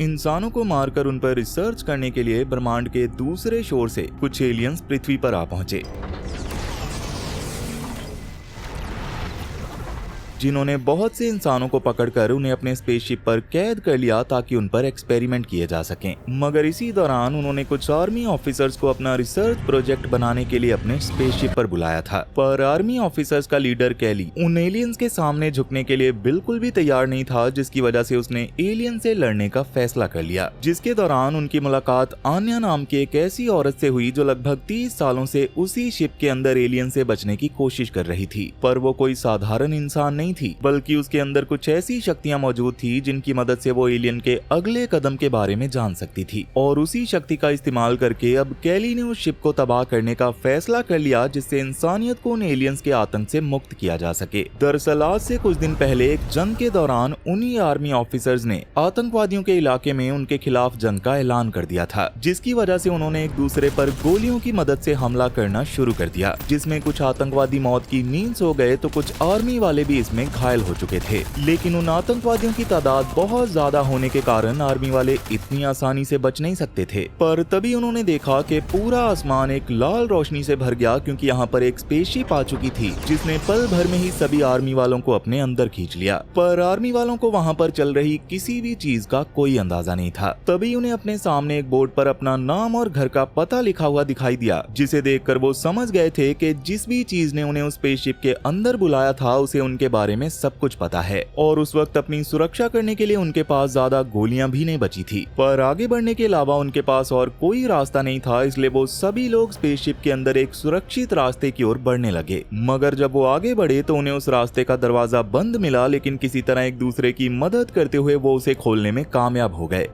इंसानों को मारकर उन पर रिसर्च करने के लिए ब्रह्मांड के दूसरे छोर से कुछ एलियंस पृथ्वी पर आ पहुंचे, जिन्होंने बहुत से इंसानों को पकड़कर उन्हें अपने स्पेसशिप पर कैद कर लिया ताकि उन पर एक्सपेरिमेंट किए जा सकें। मगर इसी दौरान उन्होंने कुछ आर्मी ऑफिसर्स को अपना रिसर्च प्रोजेक्ट बनाने के लिए अपने स्पेसशिप पर बुलाया था। पर आर्मी ऑफिसर्स का लीडर कैली उन एलियंस के सामने झुकने के लिए बिल्कुल भी तैयार नहीं था, जिसकी वजह से उसने एलियन से लड़ने का फैसला कर लिया। जिसके दौरान उनकी मुलाकात आन्या नाम की एक ऐसी औरत से हुई जो लगभग 30 सालों से उसी शिप के अंदर एलियन से बचने की कोशिश कर रही थी। पर वो कोई साधारण इंसान नहीं थी, बल्कि उसके अंदर कुछ ऐसी शक्तियां मौजूद थी जिनकी मदद से वो एलियन के अगले कदम के बारे में जान सकती थी। और उसी शक्ति का इस्तेमाल करके अब कैली ने उस शिप को तबाह करने का फैसला कर लिया, जिससे इंसानियत को उन एलियंस के आतंक से मुक्त किया जा सके। दरअसल आज से कुछ दिन पहले एक जंग के दौरान उन्हीं आर्मी ऑफिसर्स ने आतंकवादियों के इलाके में उनके खिलाफ जंग का ऐलान कर दिया था, जिसकी वजह से उन्होंने एक दूसरे पर गोलियों की मदद से हमला करना शुरू कर दिया, जिसमें कुछ आतंकवादी मौत की नींद सो गए तो कुछ आर्मी वाले भी इसमें घायल हो चुके थे। लेकिन उन आतंकवादियों की तादाद बहुत ज्यादा होने के कारण आर्मी वाले इतनी आसानी से बच नहीं सकते थे। पर तभी उन्होंने देखा कि पूरा आसमान एक लाल रोशनी से भर गया, क्योंकि यहाँ पर एक स्पेसशिप आ चुकी थी जिसने पल भर में ही सभी आर्मी वालों को अपने अंदर खींच लिया। पर आर्मी वालों को वहाँ पर चल रही किसी भी चीज का कोई अंदाजा नहीं था। तभी उन्हें अपने सामने एक बोर्ड पर अपना नाम और घर का पता लिखा हुआ दिखाई दिया, जिसे देखकर वो समझ गए थे कि जिस भी चीज ने उन्हें उस स्पेसशिप के अंदर बुलाया था उसे उनके बारे में सब कुछ पता है। और उस वक्त अपनी सुरक्षा करने के लिए उनके पास ज्यादा गोलियां भी नहीं बची थी। पर आगे बढ़ने के अलावा उनके पास और कोई रास्ता नहीं था, इसलिए वो सभी लोग स्पेसशिप के अंदर एक सुरक्षित रास्ते की ओर बढ़ने लगे। मगर जब वो आगे बढ़े तो उन्हें उस रास्ते का दरवाजा बंद मिला, लेकिन किसी तरह एक दूसरे की मदद करते हुए वो उसे खोलने में कामयाब हो गए।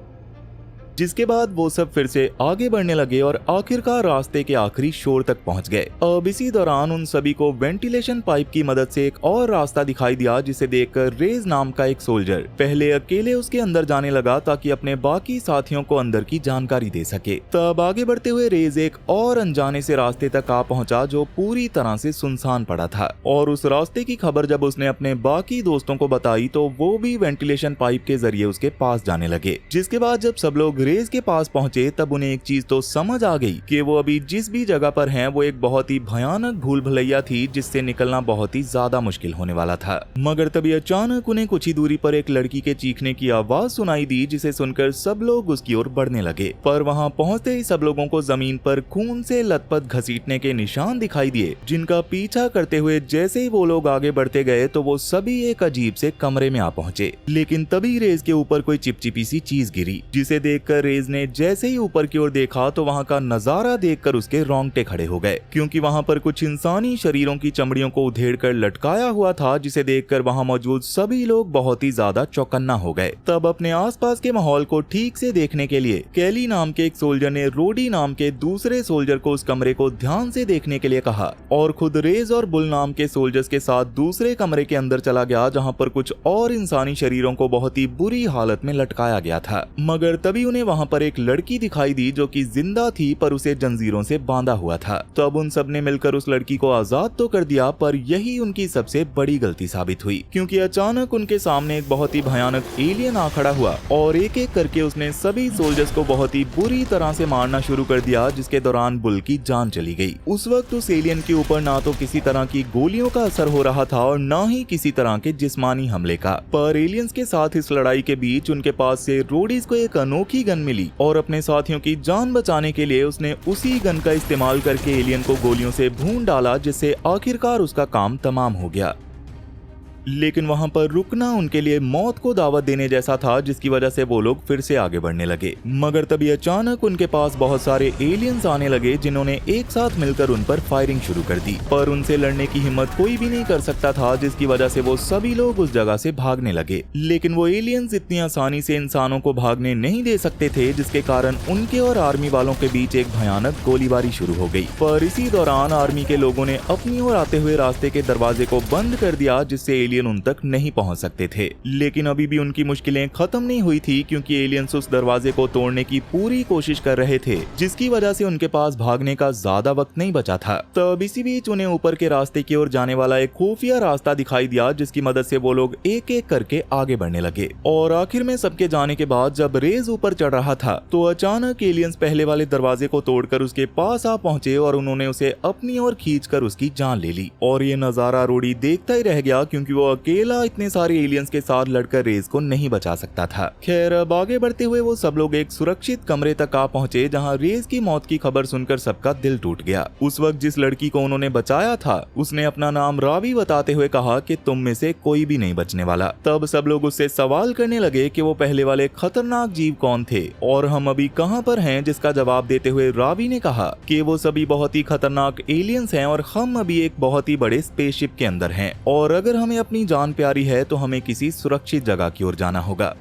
जिसके बाद वो सब फिर से आगे बढ़ने लगे और आखिरकार रास्ते के आखिरी छोर तक पहुंच गए। अब इसी दौरान उन सभी को वेंटिलेशन पाइप की मदद से एक और रास्ता दिखाई दिया, जिसे देखकर रेज नाम का एक सोल्जर पहले अकेले उसके अंदर जाने लगा ताकि अपने बाकी साथियों को अंदर की जानकारी दे सके। तब आगे बढ़ते हुए रेज एक और अनजाने से रास्ते तक आ पहुंचा जो पूरी तरह से सुनसान पड़ा था। और उस रास्ते की खबर जब उसने अपने बाकी दोस्तों को बताई तो वो भी वेंटिलेशन पाइप के जरिए उसके पास जाने लगे। जिसके बाद जब सब लोग रेज के पास पहुंचे तब उन्हें एक चीज तो समझ आ गई कि वो अभी जिस भी जगह पर हैं वो एक बहुत ही भयानक भूल भुलैया थी, जिससे निकलना बहुत ही ज्यादा मुश्किल होने वाला था। मगर तभी अचानक उन्हें कुछ ही दूरी पर एक लड़की के चीखने की आवाज सुनाई दी, जिसे सुनकर सब लोग उसकी ओर बढ़ने लगे। पर वहां पहुंचते ही सब लोगों को जमीन पर खून से लथपथ घसीटने के निशान दिखाई दिए, जिनका पीछा करते हुए जैसे ही वो लोग आगे बढ़ते गए तो वो सभी एक अजीब से कमरे में आ पहुंचे। लेकिन तभी रेज के ऊपर कोई चिपचिपी सी चीज गिरी, जिसे देखकर रेज ने जैसे ही ऊपर की ओर देखा तो वहां का नजारा देखकर उसके रोंगटे खड़े हो गए, क्योंकि वहां पर कुछ इंसानी शरीरों की चमड़ियों को उधेड़कर लटकाया हुआ था, जिसे देखकर वहां मौजूद सभी लोग बहुत ही ज्यादा चौकन्ना हो गए। तब अपने आसपास के माहौल को ठीक से देखने के लिए कैली नाम के एक सोल्जर ने रोडी नाम के दूसरे सोल्जर को उस कमरे को ध्यान से देखने के लिए कहा और खुद रेज और बुल नाम के सोल्जर्स के साथ दूसरे कमरे के अंदर चला गया, जहां पर कुछ और इंसानी शरीरों को बहुत ही बुरी हालत में लटकाया गया था। मगर तभी उन्हें वहां पर एक लड़की दिखाई दी जो कि जिंदा थी, पर उसे जंजीरों से बांधा हुआ था। तो अब उन सब ने मिलकर उस लड़की को आजाद तो कर दिया, पर यही उनकी सबसे बड़ी गलती साबित हुई, क्योंकि अचानक उनके सामने एक बहुत ही भयानक एलियन आ खड़ा हुआ और एक एक करके उसने सभी सोल्जर्स को बहुत ही बुरी तरह से मारना शुरू कर दिया, जिसके दौरान बुल की जान चली गई। उस वक्त उस एलियन के ऊपर ना तो किसी तरह की गोलियों का असर हो रहा था और ना ही किसी तरह के जिस्मानी हमले का। पर एलियंस के साथ इस लड़ाई के बीच उनके पास से रोडीज को एक अनोखी गन मिली और अपने साथियों की जान बचाने के लिए उसने उसी गन का इस्तेमाल करके एलियन को गोलियों से भून डाला, जिससे आखिरकार उसका काम तमाम हो गया। लेकिन वहां पर रुकना उनके लिए मौत को दावत देने जैसा था, जिसकी वजह से वो लोग फिर से आगे बढ़ने लगे। मगर तभी अचानक उनके पास बहुत सारे एलियंस आने लगे, जिन्होंने एक साथ मिलकर उन पर फायरिंग शुरू कर दी। पर उनसे लड़ने की हिम्मत कोई भी नहीं कर सकता था, जिसकी वजह से वो सभी लोग उस जगह से भागने लगे। लेकिन वो एलियंस इतनी आसानी से इंसानों को भागने नहीं दे सकते थे, जिसके कारण उनके और आर्मी वालों के बीच एक भयानक गोलीबारी शुरू हो गई। पर इसी दौरान आर्मी के लोगों ने अपनी ओर आते हुए रास्ते के दरवाजे को बंद कर दिया, जिससे एलियन उन तक नहीं पहुंच सकते थे। लेकिन अभी भी उनकी मुश्किलें खत्म नहीं हुई थी, क्योंकि एलियंस उस दरवाजे को तोड़ने की पूरी कोशिश कर रहे थे, जिसकी वजह से उनके पास भागने का ज्यादा वक्त नहीं बचा था। तब इसी बीच उन्हें ऊपर के रास्ते की ओर जाने वाला एक खुफिया रास्ता दिखाई दिया, जिसकी मदद से वो लोग एक एक करके आगे बढ़ने लगे। और आखिर में सबके जाने के बाद जब रेज ऊपर चढ़ रहा था तो अचानक एलियंस पहले वाले दरवाजे को तोड़कर उसके पास आ पहुंचे और उन्होंने उसे अपनी ओर खींचकर उसकी जान ले ली। और ये नजारा रोडी देखता ही रह गया, क्योंकि वो अकेला इतने सारे एलियंस के साथ लड़कर रेज को नहीं बचा सकता था। खैर, अब आगे बढ़ते हुए वो सब लोग एक सुरक्षित कमरे तक आ पहुंचे, जहां रेज की मौत की खबर सुनकर सबका दिल टूट गया। उस वक्त जिस लड़की को उन्होंने बचाया था उसने अपना नाम रावी बताते हुए कहा कि तुम में से कोई भी नहीं बचने वाला। तब सब लोग उससे सवाल करने लगे कि वो पहले वाले खतरनाक जीव कौन थे और हम अभी कहां पर हैं, जिसका जवाब देते हुए रावी ने कहा कि वो सभी बहुत ही खतरनाक एलियंस हैं और हम अभी एक बहुत ही बड़े स्पेसशिप के अंदर हैं, और अगर हमें अपनी जान प्यारी है तो हमें किसी सुरक्षित जगह की ओर जाना होगा।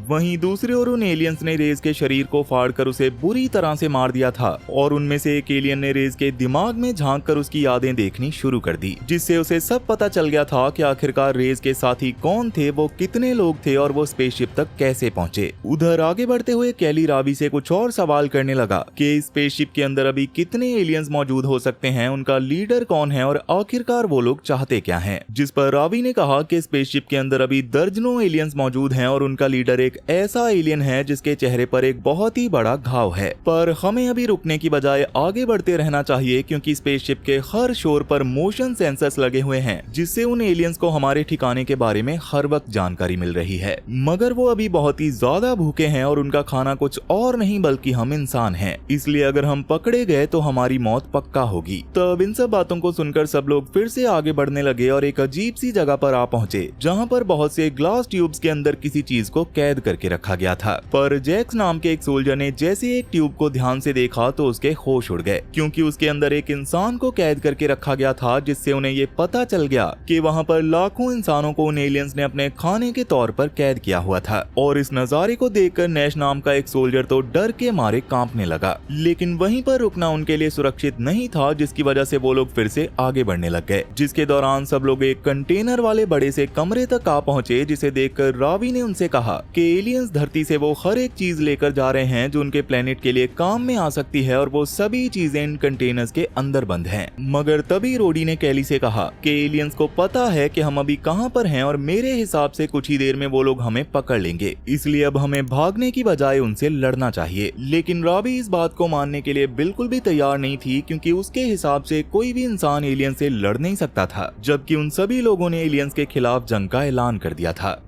वहीं दूसरी ओर उन एलियंस ने रेज के शरीर को फाड़कर उसे बुरी तरह से मार दिया था, और उनमें से एक एलियन ने रेज के दिमाग में झांककर उसकी यादें देखनी शुरू कर दी, जिससे उसे सब पता चल गया था कि आखिरकार रेज के साथी कौन थे, वो कितने लोग थे और वो स्पेसशिप तक कैसे पहुंचे। उधर आगे बढ़ते हुए कैली रावी से कुछ और सवाल करने लगा कि इस स्पेसशिप के अंदर अभी कितने एलियंस मौजूद हो सकते हैं, उनका लीडर कौन है और आखिरकार वो लोग चाहते क्या हैं। जिस पर रावी ने कहा कि स्पेसशिप के अंदर अभी दर्जनों एलियंस मौजूद हैं और उनका लीडर एक ऐसा एलियन है जिसके चेहरे पर एक बहुत ही बड़ा घाव है। पर हमें अभी रुकने की बजाय आगे बढ़ते रहना चाहिए, क्योंकि स्पेसशिप के हर शोर पर मोशन सेंसर्स लगे हुए हैं, जिससे उन एलियंस को हमारे ठिकाने के बारे में हर वक्त जानकारी मिल रही है। मगर वो अभी बहुत ही ज्यादा भूखे हैं और उनका खाना कुछ और नहीं बल्कि हम इंसान हैं, इसलिए अगर हम पकड़े गए तो हमारी मौत पक्का होगी। तब इन सब बातों को सुनकर सब लोग फिर से आगे बढ़ने लगे और एक अजीब सी जगह पर आ पहुंचे, जहाँ पर बहुत से ग्लास ट्यूब्स के अंदर किसी चीज को कैद करके रखा गया था। पर जैक्स नाम के एक सोल्जर ने जैसे एक ट्यूब को ध्यान से देखा तो उसके होश उड़ गए, क्योंकि उसके अंदर एक इंसान को कैद करके रखा गया था, जिससे उन्हें ये पता चल गया कि वहाँ पर लाखों इंसानों को उन एलियंस ने अपने खाने के तौर पर कैद किया हुआ था। और इस नजारे को देखकर नैश नाम का एक सोल्जर तो डर के मारे कांपने लगा। लेकिन वहीं पर रुकना उनके लिए सुरक्षित नहीं था, जिसकी वजह से वो लोग फिर से आगे बढ़ने लग गए, जिसके दौरान सब लोग एक कंटेनर वाले बड़े से कमरे तक आ पहुंचे, जिसे देखकर रावी ने उनसे कहा कि एलियंस धरती से वो हर एक चीज लेकर जा रहे हैं जो उनके प्लेनेट के लिए काम में आ सकती है, और वो सभी चीजें इन कंटेनर्स के अंदर बंद हैं। मगर तभी रोडी ने कैली से कहा कि एलियंस को पता है कि हम अभी कहां पर हैं, और मेरे हिसाब से कुछ ही देर में वो लोग हमें पकड़ लेंगे, इसलिए अब हमें भागने की बजाय उनसे लड़ना चाहिए। लेकिन रावी इस बात को मानने के लिए बिल्कुल भी तैयार नहीं थी, क्योंकि उसके हिसाब से कोई भी इंसान एलियंस से लड़ नहीं सकता था, जबकि उन सभी लोगों ने एलियंस के खिलाफ जंग का ऐलान कर दिया था।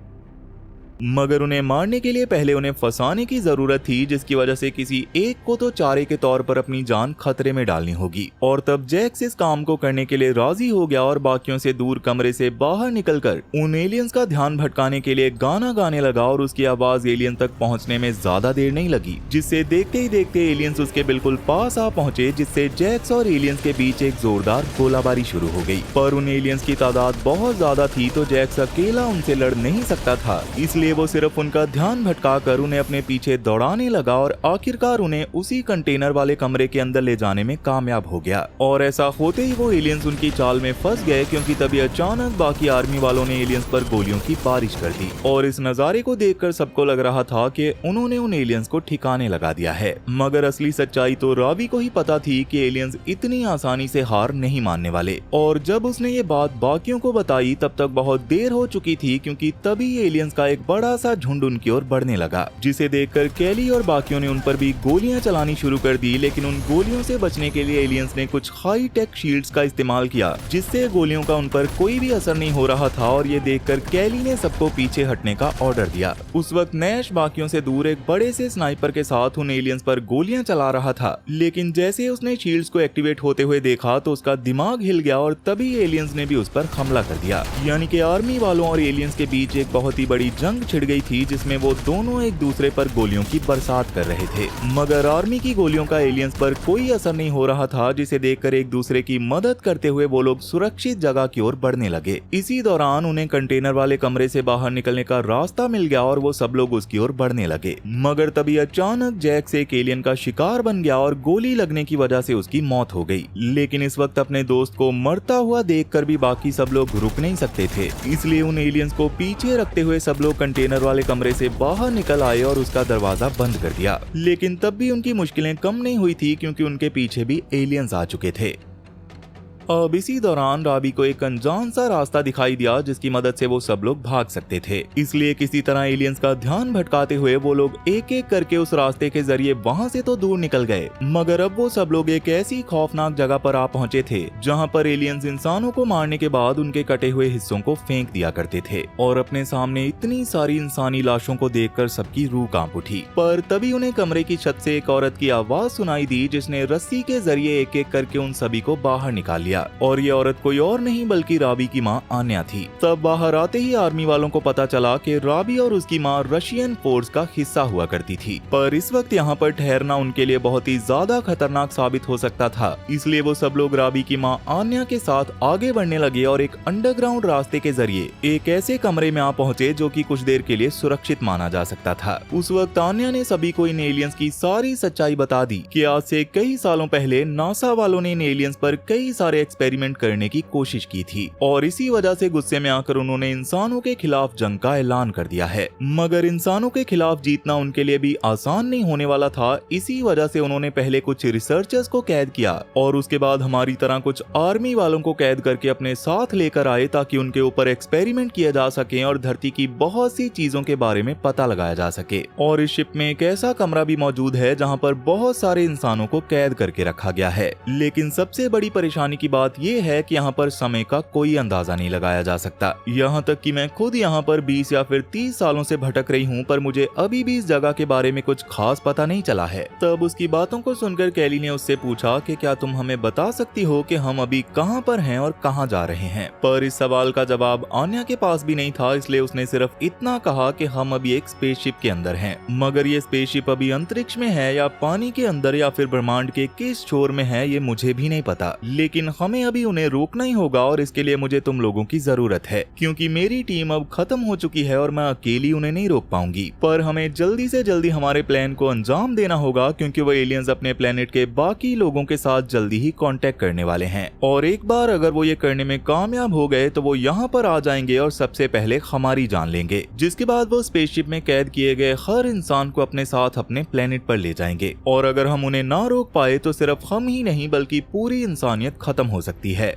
मगर उन्हें मारने के लिए पहले उन्हें फंसाने की जरूरत थी, जिसकी वजह से किसी एक को तो चारे के तौर पर अपनी जान खतरे में डालनी होगी। और तब जैक्स इस काम को करने के लिए राजी हो गया और बाकियों से दूर कमरे से बाहर निकलकर उन एलियंस का ध्यान भटकाने के लिए गाना गाने लगा, और उसकी आवाज एलियन तक पहुंचने में ज्यादा देर नहीं लगी, जिससे देखते ही देखते एलियंस उसके बिल्कुल पास आ पहुंचे, जिससे जैक्स और एलियंस के बीच एक जोरदार गोलाबारी शुरू हो गई। पर उन एलियंस की तादाद बहुत ज्यादा थी, तो जैक्स अकेला उनसे लड़ नहीं सकता था, इसलिए वो सिर्फ उनका ध्यान भटकाकर उन्हें अपने पीछे दौड़ाने लगा, और आखिरकार उन्हें उसी कंटेनर वाले कमरे के अंदर ले जाने में कामयाब हो गया। और ऐसा होते ही वो एलियंस उनकी चाल में फंस गए, क्योंकि तभी अचानक बाकी आर्मी वालों ने एलियंस पर गोलियों की बारिश कर दी। और इस नजारे को देखकर सबको लग रहा था कि उन्होंने उन एलियंस को ठिकाने लगा दिया है। मगर असली सच्चाई तो रावी को ही पता थी कि एलियंस इतनी आसानी से हार नहीं मानने वाले। और जब उसने ये बात बाकियों को बताई तब तक बहुत देर हो चुकी थी, क्योंकि तभी एलियंस का एक बड़ा सा झुंड उनकी ओर बढ़ने लगा, जिसे देखकर कैली और बाकियों ने उन पर भी गोलियां चलानी शुरू कर दी। लेकिन उन गोलियों से बचने के लिए एलियंस ने कुछ हाई टेक शील्ड्स का इस्तेमाल किया, जिससे गोलियों का उन पर कोई भी असर नहीं हो रहा था। और ये देखकर कैली ने सबको पीछे हटने का ऑर्डर दिया। उस वक्त नैश बाकियों से दूर एक बड़े से स्नाइपर के साथ उन एलियंस पर गोलियां चला रहा था, लेकिन जैसे उसने शील्ड्स को एक्टिवेट होते हुए देखा तो उसका दिमाग हिल गया, और तभी एलियंस ने भी उस पर हमला कर दिया। यानी कि आर्मी वालों और एलियंस के बीच एक बहुत ही बड़ी जंग जंग छिड़ गई थी जिसमें वो दोनों एक दूसरे पर गोलियों की बरसात कर रहे थे। मगर आर्मी की गोलियों का एलियंस पर कोई असर नहीं हो रहा था, जिसे देखकर एक दूसरे की मदद करते हुए वो लोग सुरक्षित जगह की ओर बढ़ने लगे। इसी दौरान उन्हें कंटेनर वाले कमरे से बाहर निकलने का रास्ता मिल गया और वो सब लोग उसकी ओर बढ़ने लगे। मगर तभी अचानक जैक्स एक एलियन का शिकार बन गया और गोली लगने की वजह से उसकी मौत हो गई। लेकिन इस वक्त अपने दोस्त को मरता हुआ देखकर भी बाकी सब लोग रुक नहीं सकते थे, इसलिए उन एलियंस को पीछे रखते हुए सब लोग कंटेनर वाले कमरे से बाहर निकल आए और उसका दरवाजा बंद कर दिया। लेकिन तब भी उनकी मुश्किलें कम नहीं हुई थी, क्योंकि उनके पीछे भी एलियंस आ चुके थे। अब इसी दौरान राबी को एक अनजान सा रास्ता दिखाई दिया जिसकी मदद से वो सब लोग भाग सकते थे। इसलिए किसी तरह एलियंस का ध्यान भटकाते हुए वो लोग एक एक करके उस रास्ते के जरिए वहां से तो दूर निकल गए, मगर अब वो सब लोग एक ऐसी खौफनाक जगह पर आ पहुंचे थे जहां पर एलियंस इंसानों को मारने के बाद उनके कटे हुए हिस्सों को फेंक दिया करते थे। और अपने सामने इतनी सारी इंसानी लाशों को देखकर सबकी रूह कांप उठी। पर तभी उन्हें कमरे की छत से एक औरत की आवाज सुनाई दी, जिसने रस्सी के जरिए एक एक करके उन सभी को बाहर निकाल लिया। और ये औरत कोई और नहीं बल्कि राबी की माँ आन्या थी। तब बाहर आते ही आर्मी वालों को पता चला कि राबी और उसकी माँ रशियन फोर्स का हिस्सा हुआ करती थी। पर इस वक्त यहाँ पर ठहरना उनके लिए बहुत ही ज्यादा खतरनाक साबित हो सकता था, इसलिए वो सब लोग राबी की माँ आन्या के साथ आगे बढ़ने लगे और एक अंडरग्राउंड रास्ते के जरिए एक ऐसे कमरे में आ पहुंचे जो कि कुछ देर के लिए सुरक्षित माना जा सकता था। उस वक्त आन्या ने सभी को इन एलियंस की सारी सच्चाई बता दी कि आज से कई सालों पहले नासा वालों ने इन एलियंस पर कई सारे एक्सपेरिमेंट करने की कोशिश की थी और इसी वजह से गुस्से में आकर उन्होंने इंसानों के खिलाफ जंग का ऐलान कर दिया है। मगर इंसानों के खिलाफ जीतना उनके लिए भी आसान नहीं होने वाला था। इसी वजह से उन्होंने पहले कुछ रिसर्चर्स को कैद किया और उसके बाद हमारी तरह कुछ आर्मी वालों को कैद करके अपने साथ लेकर आए ताकि उनके ऊपर एक्सपेरिमेंट किया जा सके और धरती की बहुत सी चीजों के बारे में पता लगाया जा सके। और इस शिप में एक ऐसा कमरा भी मौजूद है जहाँ पर बहुत सारे इंसानों को कैद करके रखा गया है। लेकिन सबसे बड़ी परेशानी की बात ये है कि यहाँ पर समय का कोई अंदाजा नहीं लगाया जा सकता। यहाँ तक कि मैं खुद यहाँ पर 20 या फिर 30 सालों से भटक रही हूँ, पर मुझे अभी भी इस जगह के बारे में कुछ खास पता नहीं चला है। तब उसकी बातों को सुनकर कैली ने उससे पूछा कि क्या तुम हमें बता सकती हो कि हम अभी कहाँ पर हैं और कहाँ जा रहे हैं। पर इस सवाल का जवाब आन्या के पास भी नहीं था, इसलिए उसने सिर्फ इतना कहा कि हम अभी एक स्पेसशिप के अंदर हैं। मगर ये स्पेसशिप अभी अंतरिक्ष में है या पानी के अंदर या फिर ब्रह्मांड के किस छोर में है, ये मुझे भी नहीं पता। लेकिन हमें अभी उन्हें रोकना ही होगा और इसके लिए मुझे तुम लोगों की जरूरत है, क्योंकि मेरी टीम अब खत्म हो चुकी है और मैं अकेली उन्हें नहीं रोक पाऊंगी। पर हमें जल्दी से जल्दी हमारे प्लान को अंजाम देना होगा, क्योंकि वो एलियंस अपने प्लेनेट के बाकी लोगों के साथ जल्दी ही कांटेक्ट करने वाले हैं। और एक बार अगर वो ये करने में कामयाब हो गए तो वो यहाँ पर आ जाएंगे और सबसे पहले हमारी जान लेंगे, जिसके बाद वो स्पेसशिप में कैद किए गए हर इंसान को अपने साथ अपने प्लेनेट पर ले जाएंगे। और अगर हम उन्हें ना रोक पाए तो सिर्फ हम ही नहीं बल्कि पूरी इंसानियत खत्म हो सकती है।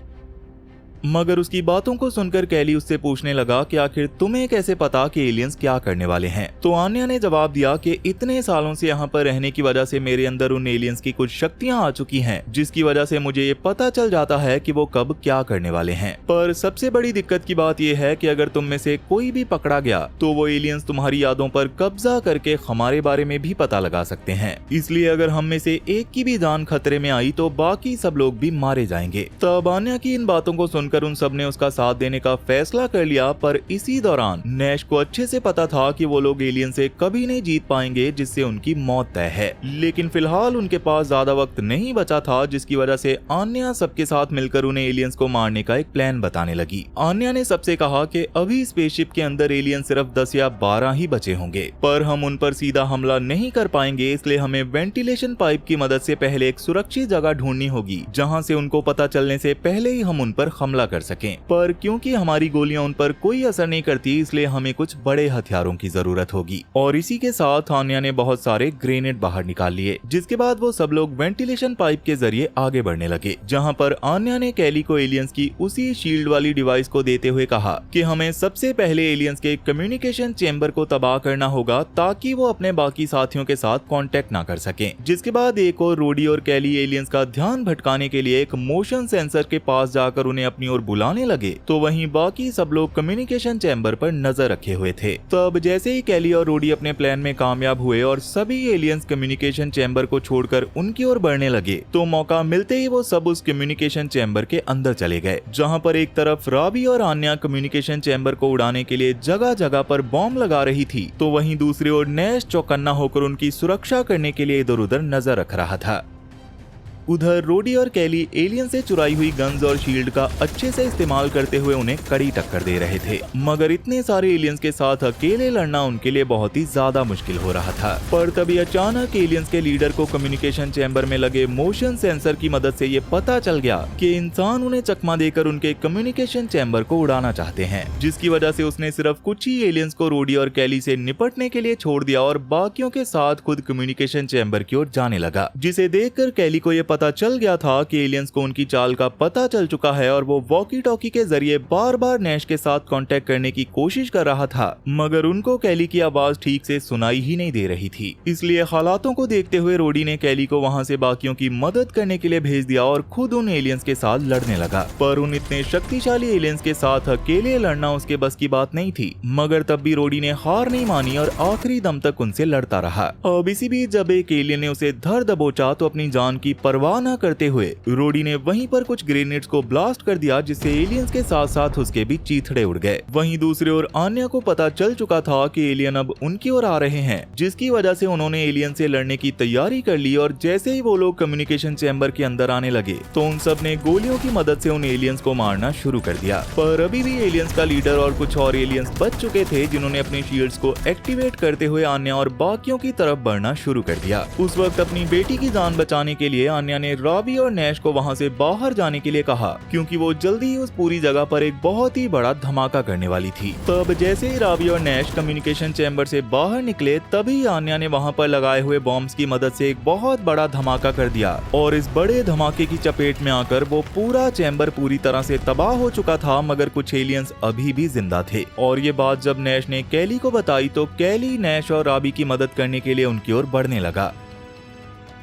मगर उसकी बातों को सुनकर कैली उससे पूछने लगा कि आखिर तुम्हें कैसे पता कि एलियंस क्या करने वाले हैं। तो आन्या ने जवाब दिया कि इतने सालों से यहाँ पर रहने की वजह से मेरे अंदर उन एलियंस की कुछ शक्तियाँ आ चुकी हैं, जिसकी वजह से मुझे ये पता चल जाता है कि वो कब क्या करने वाले हैं। पर सबसे बड़ी दिक्कत की बात यह है कि अगर तुम में से कोई भी पकड़ा गया तो वो एलियंस तुम्हारी यादों पर कब्जा करके हमारे बारे में भी पता लगा सकते हैं। इसलिए अगर हम में से एक की भी जान खतरे में आई तो बाकी सब लोग भी मारे जाएंगे। तब आन्या की इन बातों को सुनकर उन सब ने उसका साथ देने का फैसला कर लिया। पर इसी दौरान नैश को अच्छे से पता था कि वो लोग एलियन से कभी नहीं जीत पाएंगे, जिससे उनकी मौत तय है। लेकिन फिलहाल उनके पास ज्यादा वक्त नहीं बचा था, जिसकी वजह से आन्या सबके साथ मिलकर उन्हें एलियंस को मारने का एक प्लान बताने लगी। आन्या ने सबसे कहा कि अभी स्पेसशिप के अंदर एलियन सिर्फ 10 या 12 ही बचे होंगे, पर हम उन पर सीधा हमला नहीं कर पाएंगे, इसलिए हमें वेंटिलेशन पाइप की मदद से पहले एक सुरक्षित जगह ढूंढनी होगी जहाँ से उनको पता चलने से पहले ही हम उन पर हमला कर सकें। पर क्योंकि हमारी गोलियां उन पर कोई असर नहीं करती, इसलिए हमें कुछ बड़े हथियारों की जरूरत होगी। और इसी के साथ आन्या ने बहुत सारे ग्रेनेड बाहर निकाल लिए, जिसके बाद वो सब लोग वेंटिलेशन पाइप के जरिए आगे बढ़ने लगे, जहां पर आन्या ने कैली को एलियंस की उसी शील्ड वाली डिवाइस को देते हुए कहा कि हमें सबसे पहले एलियंस के कम्युनिकेशन चेंबर को तबाह करना होगा ताकि वो अपने बाकी साथियों के साथ कांटेक्ट ना कर सकें। जिसके बाद एक और रोडी और कैली एलियंस का ध्यान भटकाने के लिए एक मोशन सेंसर के पास जाकर उन्हें अपनी अपनी ओर बुलाने लगे तो वहीं बाकी सब लोग कम्युनिकेशन चैम्बर पर नजर रखे हुए थे। तब जैसे ही कैली और रोडी अपने प्लान में कामयाब हुए और सभी एलियंस कम्युनिकेशन चैम्बर को छोड़कर उनकी ओर बढ़ने लगे तो मौका मिलते ही वो सब उस कम्युनिकेशन चैम्बर के अंदर चले गए, जहां पर एक तरफ रावी और आन्या कम्युनिकेशन चैम्बर को उड़ाने के लिए जगह जगह पर बॉम्ब लगा रही थी तो वहीं दूसरी ओर नैश चौकन्ना होकर उनकी सुरक्षा करने के लिए इधर उधर नजर रख रहा था। उधर रोडी और कैली एलियन से चुराई हुई गन्स और शील्ड का अच्छे से इस्तेमाल करते हुए उन्हें कड़ी टक्कर दे रहे थे, मगर इतने सारे एलियंस के साथ अकेले लड़ना उनके लिए बहुत ही ज्यादा मुश्किल हो रहा था। पर तभी अचानक एलियंस के लीडर को कम्युनिकेशन चैम्बर में लगे मोशन सेंसर की मदद से ये पता चल गया कि इंसान उन्हें चकमा देकर उनके कम्युनिकेशन चैम्बर को उड़ाना चाहते हैं, जिसकी वजह से उसने सिर्फ कुछ ही एलियंस को रोडी और कैली से निपटने के लिए छोड़ दिया और बाकियों के साथ खुद कम्युनिकेशन चैम्बर की ओर जाने लगा। जिसे देखकर कैली को ये पता चल गया था कि एलियंस को उनकी चाल का पता चल चुका है और वो वॉकी टॉकी के जरिए बार बार नैश के साथ कांटेक्ट करने की कोशिश कर रहा था, मगर उनको कैली की आवाज ठीक से सुनाई ही नहीं दे रही थी। इसलिए हालातों को देखते हुए रोडी ने कैली को वहां से बाकियों की मदद करने के लिए भेज दिया और खुद उन एलियंस के साथ लड़ने लगा। पर उन इतने शक्तिशाली एलियंस के साथ अकेले लड़ना उसके बस की बात नहीं थी, मगर तब भी रोडी ने हार नहीं मानी और आखिरी दम तक उनसे लड़ता रहा। अब इसी बीच जब एक एलियन ने उसे धर दबोचा तो अपनी जान की परवाह न करते हुए रोडी ने वहीं पर कुछ ग्रेनेड्स को ब्लास्ट कर दिया, जिससे एलियंस के साथ साथ उसके भी चीथड़े उड़ गए। वहीं दूसरी ओर आन्या को पता चल चुका था कि एलियन अब उनकी ओर आ रहे हैं, जिसकी वजह से उन्होंने एलियन से लड़ने की तैयारी कर ली और जैसे ही वो लोग कम्युनिकेशन चैम्बर के अंदर आने लगे तो उन सब ने गोलियों की मदद से उन एलियंस को मारना शुरू कर दिया। पर अभी भी एलियंस का लीडर और कुछ और एलियंस बच चुके थे, जिन्होंने अपने शील्ड्स को एक्टिवेट करते हुए आन्या और बाकियों की तरफ बढ़ना शुरू कर दिया। उस वक्त अपनी बेटी की जान बचाने के लिए आन्या ने रावी और नैश को वहां से बाहर जाने के लिए कहा, क्योंकि वो जल्दी ही उस पूरी जगह पर एक बहुत ही बड़ा धमाका करने वाली थी। तब जैसे ही रावी और नैश कम्युनिकेशन चैम्बर से बाहर निकले तभी आन्या ने वहां पर लगाए हुए बॉम्ब्स की मदद से एक बहुत बड़ा धमाका कर दिया और इस बड़े धमाके की चपेट में आकर वो पूरा चैम्बर पूरी तरह से तबाह हो चुका था, मगर कुछ एलियंस अभी भी जिंदा थे। और ये बात जब नैश ने कैली को बताई तो कैली नैश और रावी की मदद करने के लिए उनकी ओर बढ़ने लगा,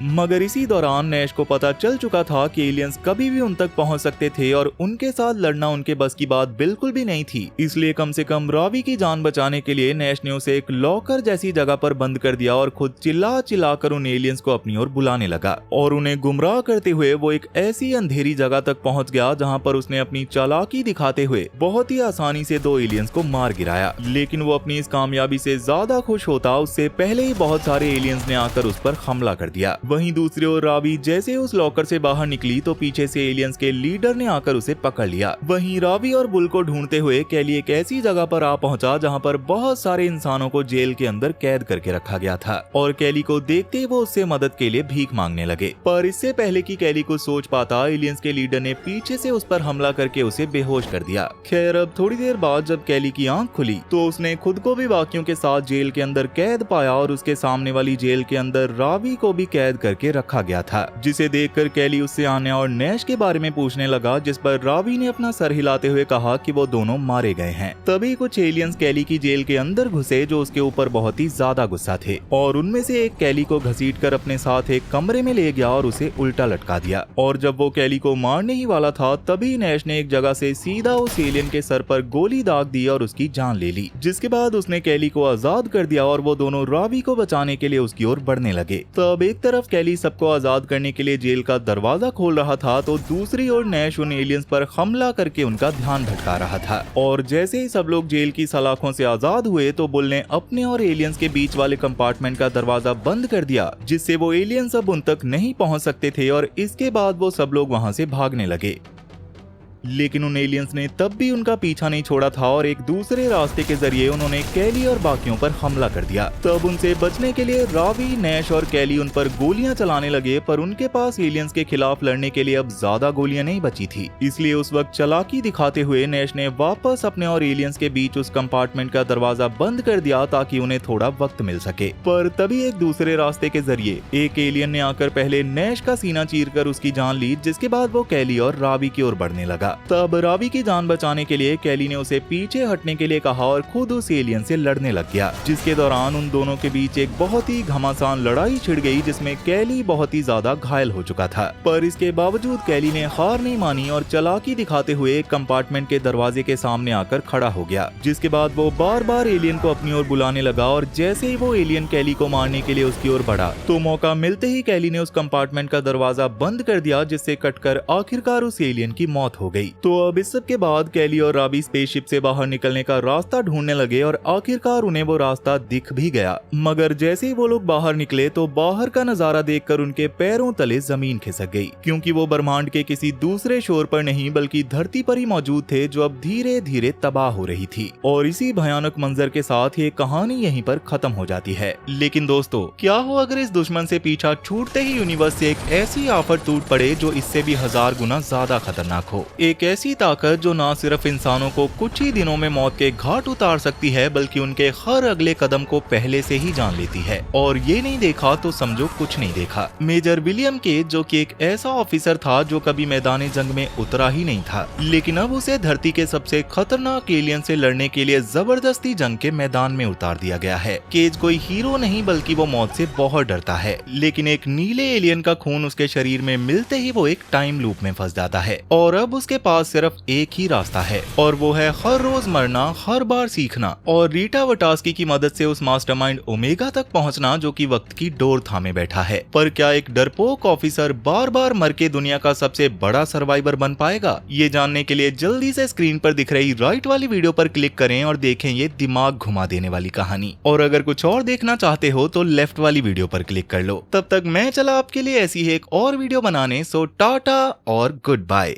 मगर इसी दौरान नैश को पता चल चुका था कि एलियंस कभी भी उन तक पहुंच सकते थे और उनके साथ लड़ना उनके बस की बात बिल्कुल भी नहीं थी। इसलिए कम से कम रावी की जान बचाने के लिए नैश ने उसे एक लॉकर जैसी जगह पर बंद कर दिया और खुद चिल्ला चिल्लाकर उन एलियंस को अपनी ओर बुलाने लगा और उन्हें गुमराह करते हुए वो एक ऐसी अंधेरी जगह तक पहुंच गया जहां पर उसने अपनी चालाकी दिखाते हुए बहुत ही आसानी से 2 एलियंस को मार गिराया। लेकिन वो अपनी इस कामयाबी से ज्यादा खुश होता उससे पहले ही बहुत सारे एलियंस ने आकर उस पर हमला कर दिया। वहीं दूसरी ओर रावी जैसे उस लॉकर से बाहर निकली तो पीछे से एलियंस के लीडर ने आकर उसे पकड़ लिया। वहीं रावी और बुल को ढूंढते हुए कैली एक ऐसी जगह पर आ पहुंचा जहां पर बहुत सारे इंसानों को जेल के अंदर कैद करके रखा गया था और कैली को देखते ही वो उससे मदद के लिए भीख मांगने लगे। पर इससे पहले कि कैली कुछ सोच पाता एलियंस के लीडर ने पीछे से उस पर हमला करके उसे बेहोश कर दिया। खैर अब थोड़ी देर बाद जब कैली की आंख खुली तो उसने खुद को भी बाकियों के साथ जेल के अंदर कैद पाया और उसके सामने वाली जेल के अंदर रावी को भी कैद करके रखा गया था, जिसे देखकर कैली उससे आन्या और नैश के बारे में पूछने लगा, जिस पर रावी ने अपना सर हिलाते हुए कहा कि वो दोनों मारे गए हैं। तभी कुछ एलियंस कैली की जेल के अंदर घुसे जो उसके ऊपर बहुत ही ज्यादा गुस्सा थे और उनमें से एक कैली को घसीटकर अपने साथ एक कमरे में ले गया और उसे उल्टा लटका दिया। और जब वो कैली को मारने ही वाला था तभी नैश ने एक जगह से सीधा उस एलियन के सर पर गोली दाग दी और उसकी जान ले ली, जिसके बाद उसने कैली को आजाद कर दिया और वो दोनों रावी को बचाने के लिए उसकी ओर बढ़ने लगे। तब एक तरफ कैली सबको आजाद करने के लिए जेल का दरवाजा खोल रहा था तो दूसरी ओर नैश उन एलियंस पर हमला करके उनका ध्यान भटका रहा था। और जैसे ही सब लोग जेल की सलाखों से आजाद हुए तो बुल ने अपने और एलियंस के बीच वाले कंपार्टमेंट का दरवाजा बंद कर दिया, जिससे वो एलियंस अब उन तक नहीं पहुंच सकते थे और इसके बाद वो सब लोग वहां से भागने लगे। लेकिन उन एलियंस ने तब भी उनका पीछा नहीं छोड़ा था और एक दूसरे रास्ते के जरिए उन्होंने कैली और बाकियों पर हमला कर दिया। तब उनसे बचने के लिए रावी, नैश और कैली उन पर गोलियां चलाने लगे, पर उनके पास एलियंस के खिलाफ लड़ने के लिए अब ज्यादा गोलियां नहीं बची थी। इसलिए उस वक्त चालाकी दिखाते हुए नैश ने वापस अपने और एलियंस के बीच उस कंपार्टमेंट का दरवाजा बंद कर दिया ताकि उन्हें थोड़ा वक्त मिल सके। पर तभी एक दूसरे रास्ते के जरिए एक एलियन ने आकर पहले नैश का सीना चीरकर उसकी जान ली, जिसके बाद वो कैली और रावी की ओर बढ़ने लगा। तब रावी की जान बचाने के लिए कैली ने उसे पीछे हटने के लिए कहा और खुद उस एलियन से लड़ने लग गया, जिसके दौरान उन दोनों के बीच एक बहुत ही घमासान लड़ाई छिड़ गई जिसमें कैली बहुत ही ज्यादा घायल हो चुका था। पर इसके बावजूद कैली ने हार नहीं मानी और चालाकी दिखाते हुए एक कंपार्टमेंट के दरवाजे के सामने आकर खड़ा हो गया, जिसके बाद वो बार बार एलियन को अपनी ओर बुलाने लगा और जैसे ही वो एलियन कैली को मारने के लिए उसकी ओर बढ़ा तो मौका मिलते ही कैली ने उस कंपार्टमेंट का दरवाजा बंद कर दिया, जिससे कटकर आखिरकार उस एलियन की मौत हो गई। तो अब इस सब के बाद कैली और रावी स्पेसशिप से बाहर निकलने का रास्ता ढूंढने लगे और आखिरकार उन्हें वो रास्ता दिख भी गया। मगर जैसे ही वो लोग बाहर निकले तो बाहर का नजारा देखकर उनके पैरों तले जमीन खिसक गई, क्योंकि वो ब्रह्मांड के किसी दूसरे शोर पर नहीं बल्कि धरती पर ही मौजूद थे, जो अब धीरे धीरे तबाह हो रही थी। और इसी भयानक मंजर के साथ ये कहानी यहीं पर खत्म हो जाती है। लेकिन दोस्तों, क्या हो अगर इस दुश्मन से पीछा छूटते ही यूनिवर्स से एक ऐसी आफत टूट पड़े जो इससे भी 1000 गुना ज्यादा खतरनाक हो। एक ऐसी ताकत जो ना सिर्फ इंसानों को कुछ ही दिनों में मौत के घाट उतार सकती है, बल्कि उनके हर अगले कदम को पहले से ही जान लेती है। और ये नहीं देखा तो समझो कुछ नहीं देखा। मेजर विलियम केज, जो कि एक ऐसा ऑफिसर था जो कभी मैदान जंग में उतरा ही नहीं था, लेकिन अब उसे धरती के सबसे खतरनाक एलियन से लड़ने के लिए जबरदस्ती जंग के मैदान में उतार दिया गया है। केज कोई हीरो नहीं बल्कि वो मौत से बहुत डरता है, लेकिन एक नीले एलियन का खून उसके शरीर में मिलते ही वो एक टाइम लूप में फंस जाता है और अब उसके पास सिर्फ एक ही रास्ता है, और वो है हर रोज मरना, हर बार सीखना और रीटा वटास्की की मदद से उस मास्टरमाइंड ओमेगा तक पहुंचना जो कि वक्त की डोर थामे बैठा है। पर क्या एक डरपोक ऑफिसर बार बार मर के दुनिया का सबसे बड़ा सर्वाइवर बन पाएगा? ये जानने के लिए जल्दी से स्क्रीन पर दिख रही राइट वाली वीडियो पर क्लिक करें और देखें ये दिमाग घुमा देने वाली कहानी। और अगर कुछ और देखना चाहते हो तो लेफ्ट वाली वीडियो पर क्लिक कर लो। तब तक मैं चला आपके लिए ऐसी ही एक और वीडियो बनाने। सो टाटा और गुड बाय।